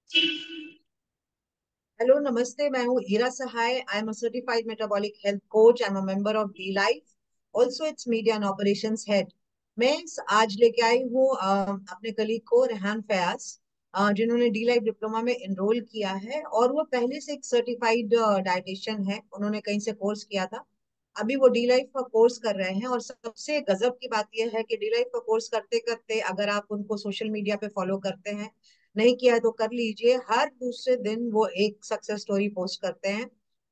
Hello नमस्ते। मैं हूँ Hira Sahay. I am a certified metabolic health coach. I am a member of D Life, also its media and operations head. मैं आज लेके आई हूँ अपने कलीग को, रेहान फयाज, जिन्होंने डी लाइफ डिप्लोमा में एनरोल किया है और वो पहले से एक सर्टिफाइड डाइटिशियन है। उन्होंने कहीं से कोर्स किया था। अभी वो डी लाइफ का कोर्स कर रहे हैं और सबसे गजब की बात यह है कि डी लाइफ का कोर्स करते करते अगर आप उनको सोशल मीडिया पे फॉलो करते हैं, नहीं किया है तो कर लीजिए, हर दूसरे दिन वो एक सक्सेस स्टोरी पोस्ट करते हैं।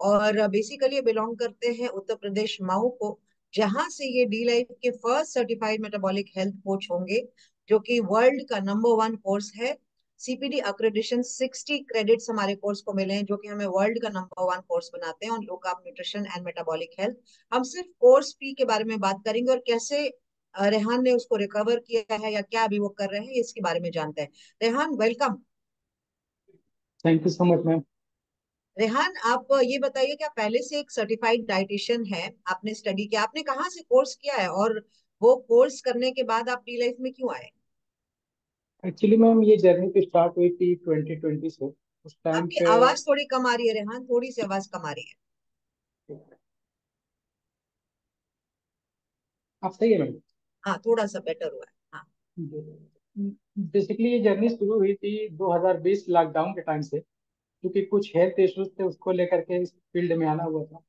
और बेसिकली ये बिलोंग करते हैं उत्तर प्रदेश मऊ को, जहां से ये डी लाइफ के first certified metabolic health coach होंगे, जो कि वर्ल्ड का नंबर 1 कोर्स है। सीपीडी अक्रेडिशन 60 क्रेडिट्स हमारे कोर्स को मिले हैं, जो कि हमें वर्ल्ड का नंबर 1 कोर्स बनाते हैं on low carb nutrition and metabolic health. हम सिर्फ कोर्स फी के बारे में बात करेंगे और कैसे रेहान ने उसको रिकवर किया है या क्या अभी वो कर रहे हैं, इसके बारे में जानते हैं। Rehan, welcome. Thank you so much ma'am. Rehan, आप ये बताइए कि आप पहले से एक सर्टिफाइड डाइटिशियन है, आपने स्टडी किया, आपने कहाँ से कोर्स किया है और वो कोर्स करने के बाद आप डी लाइफ में क्यों आए? एक्चुअली मैम ये जर्नी तो स्टार्ट हुई थी 2020 से। उस टाइम आपकी पे आवाज थोड़ी कम आ रही है रेहान, थोड़ी सी आवाज कम आ रही है। आप सही है मैम। हाँ, थोड़ा सा बेटर हुआ है। हाँ। बेसिकली ये जर्नी शुरू हुई थी 2020 लॉकडाउन के टाइम से, क्योंकि कुछ हेल्थ इश्यूज थे, उसको लेकर के इस फील्ड में आना हुआ था।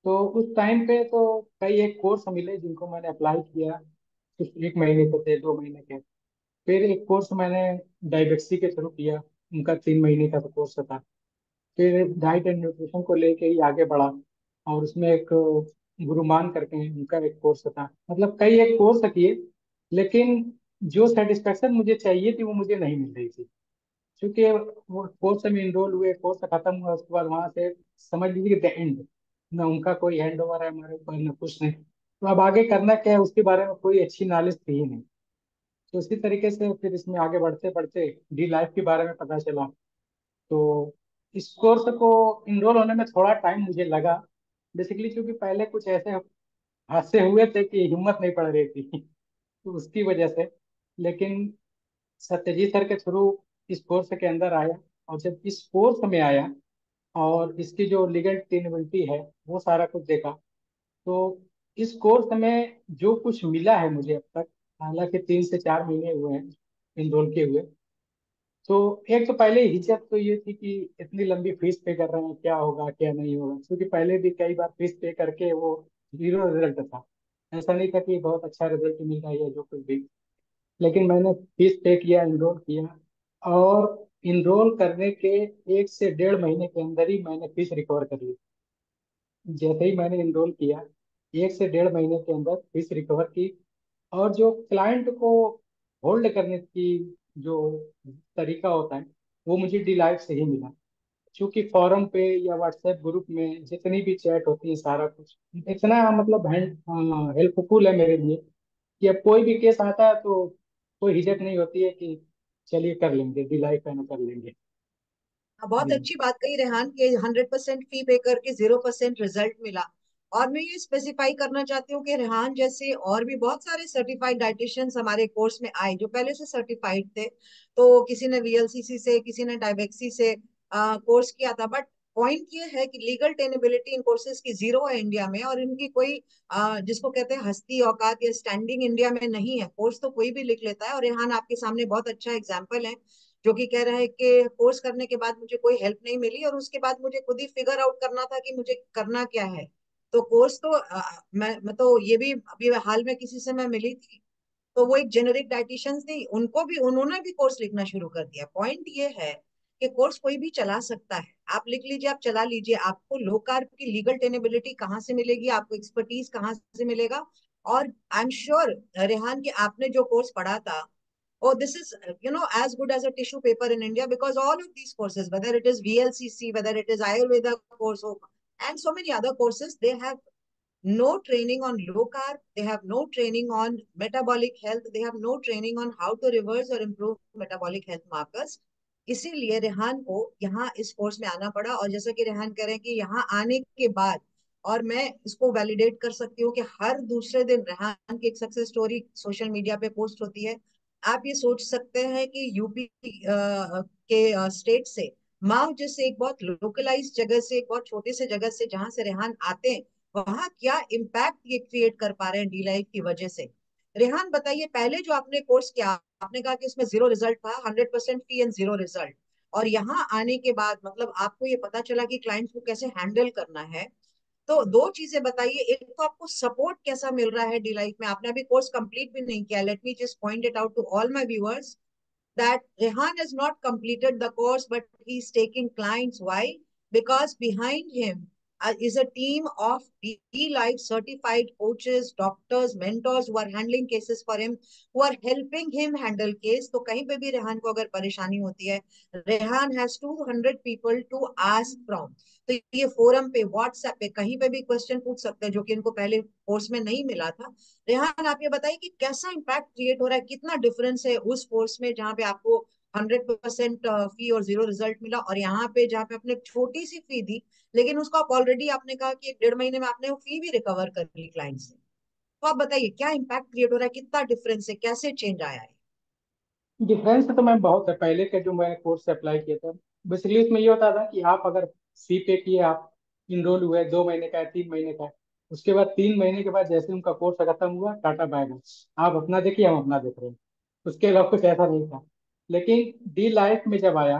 तो उस टाइम पे तो कई एक कोर्स मिले जिनको मैंने अप्लाई किया। कुछ 1 महीने के थे, 2 महीने के। फिर एक कोर्स मैंने डाइबेक्सी के थ्रू किया। उनका 3 महीने का कोर्स था। फिर डाइट एंड न्यूट्रिशन को लेके ही आगे बढ़ा, और उसमें एक गुरुमान करके हैं, उनका एक कोर्स था। मतलब कई एक कोर्स किए, लेकिन जो सेटिस्फेक्शन मुझे चाहिए थी वो मुझे नहीं मिल रही थी। क्योंकि वो कोर्स में इनरोल हुए, कोर्स खत्म हुआ, उसके बाद वहां से समझ लीजिए द एंड। ना उनका कोई हैंड ओवर है हमारे ऊपर, ना कुछ नहीं। तो अब आगे करना क्या है उसके बारे में कोई अच्छी नॉलेज थी ही नहीं। तो इसी तरीके से फिर इसमें आगे बढ़ते बढ़ते डी लाइफ के बारे में पता चला। तो इस कोर्स को इनरोल होने में थोड़ा टाइम मुझे लगा। बेसिकली क्योंकि पहले कुछ ऐसे हादसे हुए थे कि हिम्मत नहीं पड़ रही थी तो उसकी वजह से। लेकिन सत्यजीत सर के थ्रू इस कोर्स के अंदर आया, और जब इस कोर्स में आया और इसकी जो लीगल टेनेबिलिटी है वो सारा कुछ देखा, तो इस कोर्स में जो कुछ मिला है मुझे अब तक, हालांकि 3 से 4 महीने हुए हैं इनरोल किए हुए। तो एक तो पहले हिचक तो ये थी कि इतनी लंबी फीस पे कर रहे हैं, क्या होगा क्या नहीं होगा, क्योंकि पहले भी कई बार फीस पे करके वो जीरो रिजल्ट था। ऐसा नहीं था कि बहुत अच्छा रिजल्ट मिल रहा है या जो कुछ भी। लेकिन मैंने फीस पे किया, इनरोल किया, और इनरोल करने के 1 से 1.5 महीने के अंदर ही मैंने फीस रिकवर कर ली। जैसे ही मैंने इनरोल किया, 1 से 1.5 महीने के अंदर फीस रिकवर की। और जो क्लाइंट को होल्ड करने की जो तरीका होता है वो मुझे डी लाइफ से ही मिला। क्योंकि फोरम पे या व्हाट्सएप ग्रुप में जितनी भी चैट होती है, सारा कुछ इतना मतलब हेल्पफुल है मेरे लिए कि अब कोई भी केस आता है तो कोई झिझक नहीं होती है कि चलिए कर लेंगे, डी लाइफ है ना, कर लेंगे। हाँ, बहुत जी। अच्छी बात कही रेहान कि 100% फी पे करके 0% रिजल्ट मिला। और मैं ये स्पेसिफाई करना चाहती हूँ कि रेहान जैसे और भी बहुत सारे सर्टिफाइड डाइटिशियंस हमारे कोर्स में आए जो पहले से सर्टिफाइड थे। तो किसी ने वीएलसीसी से, किसी ने डाइबेक्सी से कोर्स किया था, बट पॉइंट ये है कि लीगल टेनेबिलिटी इन कोर्सेज की जीरो है इंडिया में, और इनकी कोई जिसको कहते हैं हस्ती औकात या स्टैंडिंग इंडिया में नहीं है। कोर्स तो कोई भी लिख लेता है, और रेहान आपके सामने बहुत अच्छा एग्जाम्पल है, जो कि कह रहा है कि कोर्स करने के बाद मुझे कोई हेल्प नहीं मिली और उसके बाद मुझे खुद ही फिगर आउट करना था कि मुझे करना क्या है। तो कोर्स तो मैं तो ये भी अभी हाल में किसी से मैं मिली थी, तो वो एक जेनेरिक डाइटिशियन थी, उन्होंने भी कोर्स लिखना शुरू कर दिया। पॉइंट ये है कि कोर्स कोई भी चला सकता है। आप लिख लीजिए, आप चला लीजिए, आपको लो कार्ब की लीगल टेनेबिलिटी कहाँ से मिलेगी, आपको एक्सपर्टीज कहाँ से मिलेगा। और आई एम श्योर रेहान कि आपने जो कोर्स पढ़ा था, oh, this is as good as a tissue paper in India, because all of these courses, whether it is VLCC, whether it is Ayurveda course, and so many other courses, they have no training on low carb, they have no training on metabolic health, they have no training on how to reverse or improve metabolic health markers. इसीलिए रेहान को यहाँ इस course में आना पड़ा। और जैसा कि रेहान कह रहे हैं कि यहाँ आने के बाद, और मैं इसको वैलिडेट कर सकती हूँ कि हर दूसरे दिन रेहान की एक सक्सेस स्टोरी सोशल मीडिया पे पोस्ट होती है। आप ये सोच सकते हैं कि यूपी के स्टेट से, माव जैसे एक बहुत लोकलाइज जगह से, एक बहुत छोटे से जगह से जहां से रेहान आते हैं, वहां क्या इम्पैक्ट ये क्रिएट कर पा रहे हैं डी लाइफ की वजह से। रेहान बताइए, पहले जो आपने कोर्स किया, आपने कहा कि इसमें 0 रिजल्ट था, 100% फी एंड 0 रिजल्ट, और यहाँ आने के बाद मतलब आपको ये पता चला कि क्लाइंट्स को कैसे हैंडल करना है। तो दो चीजें बताइए, एक तो आपको सपोर्ट कैसा मिल रहा है डी लाइफ में। आपने अभी कोर्स कंप्लीट भी नहीं किया, let me just point it out to all my viewers that Rehan has not completed the course, but he's taking clients. Why? Because behind him is a team of D-Life certified coaches, doctors, mentors who are handling cases for him, who are helping him handle case. तो कहीं पे भी रेहान को अगर परेशानी होती है, Rehan has 200 people to ask from. तो ये फोरम पे, व्हाट्सएप पे, कहीं पे भी क्वेश्चन पूछ सकते हैं, जो कि इनको पहले कोर्स में नहीं मिला था। रेहान, आप ये बताइए कि कैसा इम्पैक्ट क्रिएट हो रहा है, कितना डिफरेंस है उस कोर्स में जहाँ पे आपको 100% फी और 0 रिजल्ट मिला, और यहाँ पे जहाँ पे आपने छोटी सी फी दी, लेकिन उसको आप ऑलरेडी, आपने कहा कि 1.5 महीने में आपने वो फी भी रिकवर कर ली क्लाइंट से। तो आप बताइए क्या इम्पैक्ट क्रिएट हो रहा है, कितना डिफरेंस है, कैसे चेंज आया है। डिफरेंस तो मैम बहुत है पहले के जो मैंने कोर्स से अप्लाई किया था। बेसिकली उसमें ये होता था कि आप अगर फी पे किए, आप इनरोल हुए, 2 महीने का है, 3 महीने का है, उसके बाद 3 महीने के बाद जैसे उनका कोर्स खत्म हुआ, टाटा बाय बाय, आप अपना देखिए, हम अपना देख रहे हैं। उसके अलावा कुछ ऐसा नहीं था। लेकिन डी लाइफ में जब आया,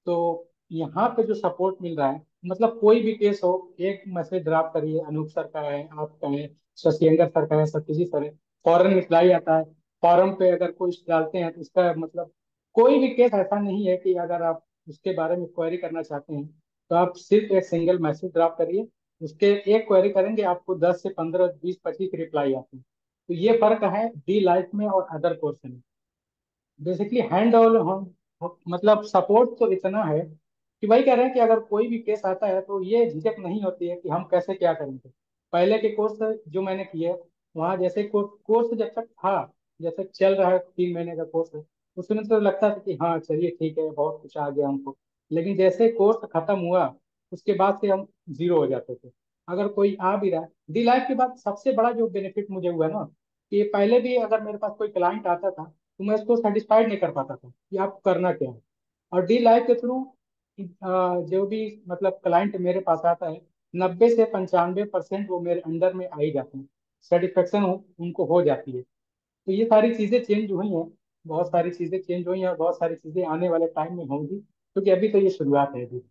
तो यहाँ पे जो सपोर्ट मिल रहा है, मतलब कोई भी केस हो, एक मैसेज ड्राफ्ट करिए, अनूप सर का है, आपका है, शशियंकर सर का है, सत्यजीत सर है, फौरन रिप्लाई आता है। फॉरम पे अगर कुछ डालते हैं तो उसका मतलब कोई भी केस ऐसा नहीं है कि अगर आप उसके बारे में क्वेरी करना चाहते हैं, तो आप सिर्फ एक सिंगल मैसेज ड्रॉप करिए, उसके एक क्वेरी करेंगे, आपको 10 से 15, 20, 25 रिप्लाई आते हैं। तो ये फर्क है डी लाइफ में और अदर कोर्स में। बेसिकली हैंड ऑल हम, मतलब सपोर्ट तो इतना है कि वही कह रहे हैं कि अगर कोई भी केस आता है तो ये झिझक नहीं होती है कि हम कैसे क्या करेंगे। पहले के कोर्स जो मैंने किए, वहाँ जैसे कोर्स जब तक था, जब तक चल रहा है, 3 महीने का कोर्स है, उसमें तो लगता था कि हाँ चलिए ठीक है, बहुत कुछ आ गया हमको। लेकिन जैसे कोर्स खत्म हुआ, उसके बाद से हम जीरो हो जाते थे। अगर कोई आ भी रहा है डी लाइफ के बाद, सबसे बड़ा जो बेनिफिट मुझे हुआ ना, कि पहले भी अगर मेरे पास कोई क्लाइंट आता था, तो मैं उसको सेटिस्फाइड नहीं कर पाता था कि आप करना क्या है। और डी लाइफ के थ्रू जो भी मतलब क्लाइंट मेरे पास आता है, 90 से 95% वो मेरे अंडर में आ ही जाते हैं, सेटिस्फेक्शन उनको हो जाती है। तो ये सारी चीजें चेंज हुई हैं, बहुत सारी चीजें चेंज हुई हैं, और बहुत सारी चीजें आने वाले टाइम में होंगी, क्योंकि अभी तो ये शुरुआत है अभी।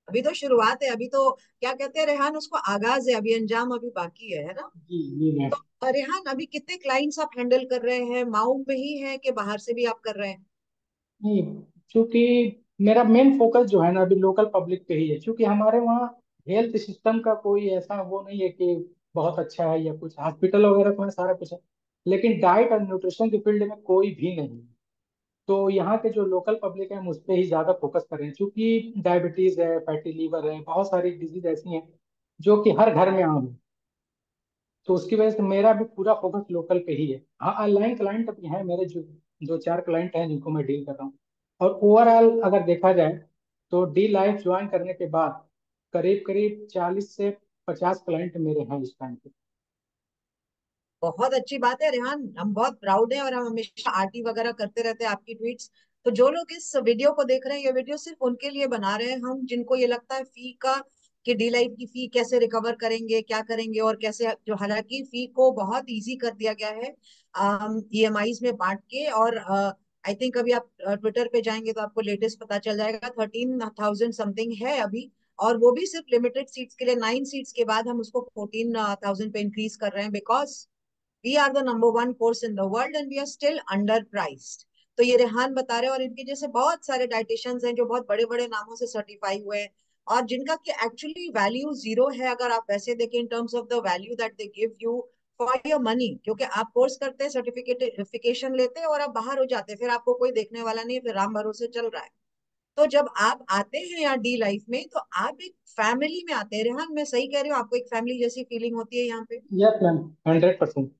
अभी तो शुरुआत है, अभी तो क्या कहते हैं रेहान, उसको आगाज है, अभी अंजाम अभी बाकी है ना। जी जी मैम। तो रेहान, अभी कितने क्लाइंट्स आप हैंडल कर रहे हैं, माउ में ही है कि बाहर से भी आप कर रहे हैं। नहीं, क्योंकि मेरा मेन फोकस जो है ना अभी लोकल पब्लिक पे ही है, क्योंकि हमारे वहाँ हेल्थ सिस्टम का कोई ऐसा वो नहीं है कि बहुत अच्छा है, या कुछ हॉस्पिटल वगैरह तो है, सारा कुछ है, लेकिन डाइट और न्यूट्रिशन के फील्ड में कोई भी नहीं है। तो यहाँ के जो लोकल पब्लिक है, हम उस पर ही ज्यादा फोकस कर रहे हैं, क्योंकि डायबिटीज है, फैटी लीवर है, बहुत सारी डिजीज ऐसी हैं जो कि हर घर में आम है। तो उसकी वजह से मेरा भी पूरा फोकस लोकल पे ही है। हाँ, ऑनलाइन क्लाइंट भी हैं मेरे, जो 2-4 क्लाइंट हैं जिनको मैं डील कर रहा हूँ। और ओवरऑल अगर देखा जाए, तो डी लाइफ ज्वाइन करने के बाद करीब करीब 40 से 50 क्लाइंट मेरे हैं इस टाइम पे। बहुत अच्छी बात है रेहान, हम बहुत प्राउड हैं, और हम हमेशा आरटी वगैरह करते रहते हैं आपकी ट्वीट्स। तो जो लोग इस वीडियो को देख रहे हैं, ये वीडियो सिर्फ उनके लिए बना रहे हैं हम, जिनको ये लगता है फी का, कि डी लाइफ की फी कैसे रिकवर करेंगे, क्या करेंगे और कैसे, जो हालांकि फी को बहुत इजी कर दिया गया है ईएमआईज में बांट के। और आई थिंक अभी आप ट्विटर पे जाएंगे तो आपको लेटेस्ट पता चल जाएगा, 13,000 समथिंग है अभी। और वो भी सिर्फ लिमिटेड सीट्स के लिए, 9 सीट्स के बाद हम उसको 14,000 पे इंक्रीज कर रहे हैं, because we are the number one course in the world and we are still underpriced. तो ये रेहान बता रहे हैं, और इनके जैसे बहुत सारे डाइटिशियंस हैं जो बहुत बड़े बड़े नामों से सर्टिफाई हुए हैं, और जिनका कि एक्चुअली वैल्यू जीरो है, अगर आप वैसे देखें in terms of the value that they give you for your money. क्योंकि आप कोर्स करते हैं, सर्टिफिकेशन लेते हैं और आप बाहर हो जाते हैं, फिर आपको कोई देखने वाला नहीं है, फिर राम भरोसे चल रहा है। तो जब आप आते हैं यहाँ डी लाइफ में, तो आप एक फैमिली में आते हैं। रेहान, मैं सही कह रही हूँ, आपको एक फैमिली जैसी फीलिंग होती है यहाँ पे। Yes ma'am, 100%।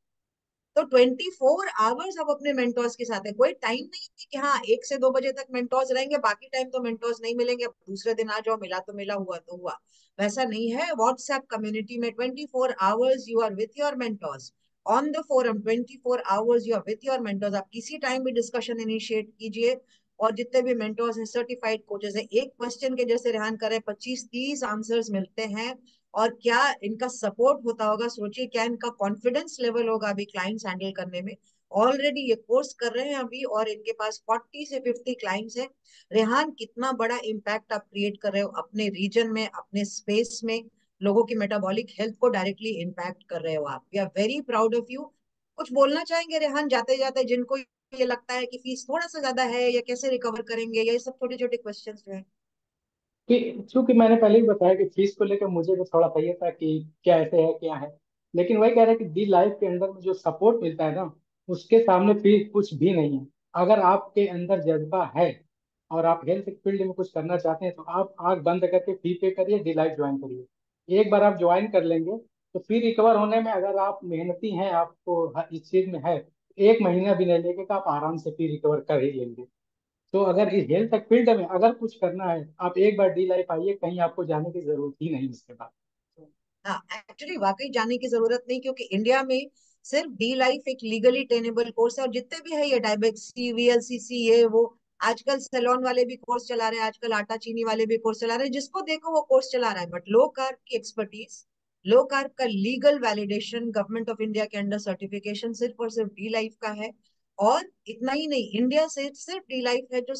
तो 24 आवर्स आप अपने मेंटोर्स के साथ है, कोई टाइम नहीं है कि हाँ 1 से 2 बजे तक मेंटोर्स रहेंगे, बाकी टाइम तो मेंटोर्स नहीं मिलेंगे, अब दूसरे दिन आ जाओ, मिला तो मिला, हुआ तो हुआ। वैसा नहीं है, व्हाट्सएप कम्युनिटी में 24 hours you are with your mentors. On the forum 24 hours you are with your mentors. आप किसी टाइम भी डिस्कशन इनिशिएट कीजिए, और जितने भी मेंटर्स हैं, सर्टिफाइड कोचेस हैं, एक क्वेश्चन के जैसे रेहान करे 25-30 आंसर्स मिलते हैं। और क्या इनका सपोर्ट होता होगा, सोचिए क्या इनका कॉन्फिडेंस लेवल होगा अभी क्लाइंट्स हैंडल करने में। ऑलरेडी ये कोर्स कर रहे हैं अभी, और इनके पास 40 से 50 क्लाइंट्स हैं। रेहान, कितना बड़ा इम्पैक्ट आप क्रिएट कर रहे हो अपने रीजन में, अपने स्पेस में। लोगों की मेटाबॉलिक हेल्थ को डायरेक्टली इम्पैक्ट कर रहे हो आप। We are very proud of you. कुछ बोलना चाहेंगे रेहान जाते जाते, जिनको ये लगता है कि फीस थोड़ा सा ज्यादा है, या कैसे रिकवर करेंगे, या ये सब छोटे छोटे क्वेश्चन जो है। कि चूंकि मैंने पहले ही बताया कि फीस को लेकर मुझे भी थोड़ा चाहिए था कि क्या ऐसे है क्या है, लेकिन वही कह रहे हैं कि डी लाइफ के अंदर में जो सपोर्ट मिलता है ना, उसके सामने फीस कुछ भी नहीं है। अगर आपके अंदर जज्बा है और आप हेल्थ फील्ड में कुछ करना चाहते हैं, तो आप आंख बंद करके फी पे करिए, डी लाइफ ज्वाइन करिए। एक बार आप ज्वाइन कर लेंगे तो फिर रिकवर होने में, अगर आप मेहनती हैं, आपको इस चीज में है, 1 महीना भी नहीं लगेगा, आप आराम से फिर रिकवर कर ही लेंगे। तो अगर इस हेल्थ फील्ड में अगर कुछ करना है, आप एक बार डी लाइफ आइए, कहीं आपको जाने की जरूरत ही नहीं इसके बाद। हाँ, एक्चुअली वाकई जाने की जरूरत नहीं, क्योंकि इंडिया में सिर्फ डी लाइफ एक लीगली टेनेबल कोर्स है। और जितने भी है ये डायबेक्सी, वीएलसीसी, ये वो, आजकल सैलॉन वाले भी कोर्स चला रहे हैं, आजकल आटा चीनी वाले भी कोर्स चला रहे हैं, जिसको देखो वो कोर्स चला रहा है। बट लो कार्ब की एक्सपर्टीज, लो कार्ब का legal validation government of India के अंडर सर्टिफिकेशन सिर्फ और सिर्फ डी लाइफ का है। और इतना ही नहीं, इंडिया से सिर्फ डी लाइफ है जो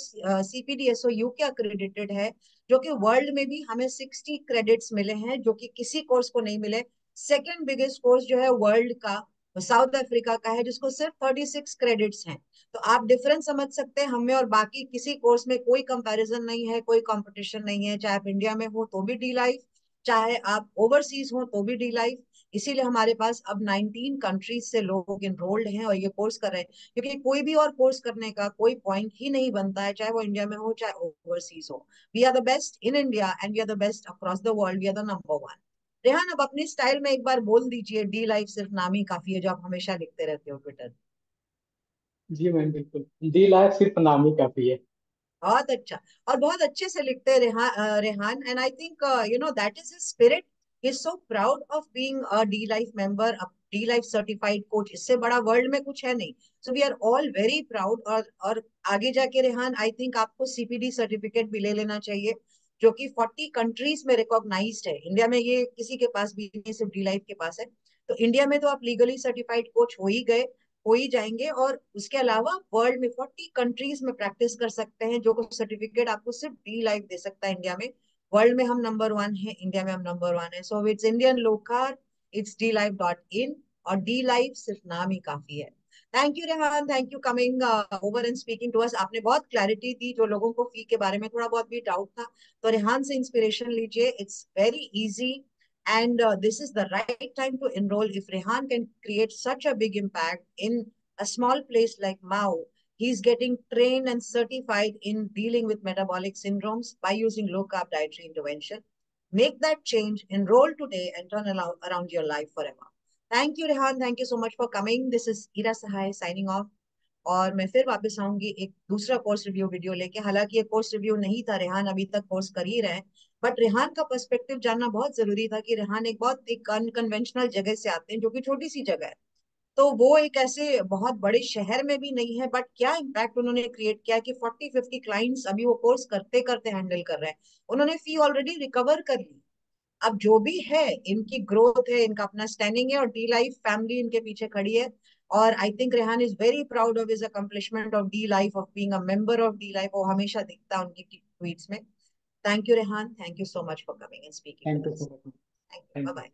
CPDSO UK अक्रेडिटेड है, जो कि वर्ल्ड में भी हमें 60 क्रेडिट्स मिले हैं, जो कि किसी कोर्स को नहीं मिले। सेकेंड बिगेस्ट कोर्स जो है वर्ल्ड का, साउथ अफ्रीका का है, जिसको सिर्फ 36 क्रेडिट्स हैं। तो आप डिफरेंस समझ सकते हैं, हमें और बाकी किसी कोर्स में कोई कंपैरिजन नहीं है, कोई कंपटीशन नहीं है। चाहे आप इंडिया में हो तो भी डी लाइफ, चाहे आप ओवरसीज हो तो भी डी लाइफ। इसीलिए हमारे पास अब 19 कंट्रीज से लोग इनरोल्ड हैं और ये कोर्स कर रहे हैं, क्योंकि कोई भी और कोर्स करने का कोई पॉइंट ही नहीं बनता है, चाहे वो इंडिया में हो चाहे ओवरसीज हो। We are the best in India and we are the best across the world, we are the number one. Rehan, अब अपनी स्टाइल में एक बार बोल दीजिए, डी लाइफ सिर्फ नाम ही काफी है, जो आप हमेशा लिखते रहते हो ट्विटर। जी मैम, बिल्कुल। डी लाइफ सिर्फ नाम ही काफी है। बहुत अच्छा, और बहुत अच्छे से लिखते हैं Rehan, and I think you know that is his spirit. He is so proud of being a D life member, a D life certified coach. इससे बड़ा वर्ल्ड में कुछ है नहीं। So we are all very proud. और आगे जाके Rehan, I think आपको CPD सर्टिफिकेट भी ले लेना चाहिए, जो कि 40 कंट्रीज में रिकॉग्नाइज्ड है। इंडिया में ये किसी के पास भी नहीं, सिर्फ डी लाइफ के पास है। तो इंडिया में तो आप लीगली सर्टिफाइड कोच हो ही गए, हो ही जाएंगे, और उसके अलावा वर्ल्ड में 40 कंट्रीज में प्रैक्टिस कर सकते हैं, जो सर्टिफिकेट आपको सिर्फ डी लाइफ दे सकता है इंडिया में। वर्ल्ड में हम नंबर वन है, इंडिया में हम नंबर वन है। So it's Indian local, it's DLife.in। और डी लाइफ सिर्फ नाम ही काफी है। Thank you Rehan, thank you coming over and speaking to us. आपने बहुत क्लैरिटी दी, जो लोगों को फी के बारे में थोड़ा बहुत भी डाउट था, तो रेहान से इंस्पिरेशन लीजिए। It's very easy, and this is the right time to enroll. If Rehan can create such a big impact in a small place like Mao, he's getting trained and certified in dealing with metabolic syndromes by using low carb dietary intervention. Make that change, enroll today, and turn around your life forever. Thank you, Rehan. Thank you so much for coming. This is Ira Sahai signing off. और मैं फिर वापस आऊंगी एक दूसरा course review video लेके। हालांकि ये कोर्स रिव्यू नहीं था, रेहान अभी तक कोर्स कर ही रहे हैं, बट रेहान का पर्सपेक्टिव जानना बहुत जरूरी था कि रेहान एक अनकन्वेंशनल जगह से आते हैं, जो कि छोटी सी जगह है। तो वो एक ऐसे बहुत बड़े शहर में भी नहीं है, बट क्या इम्पैक्ट उन्होंने क्रिएट किया कि 40-50 क्लाइंट्स अभी वो कोर्स करते करते हैंडल कर रहे हैं। उन्होंने फी ऑलरेडी रिकवर कर ली। अब जो भी है, इनकी ग्रोथ है, इनका अपना स्टैंडिंग है, और डी लाइफ फैमिली इनके पीछे खड़ी है। और I think Rehan is very proud of his accomplishment of D life, of being a member of D life. वो हमेशा दिखता है उनकी ट्वीट्स में। Thank you Rehan, thank you so much for coming and speaking thank with you us. So much. Thank you, bye thank you. Bye.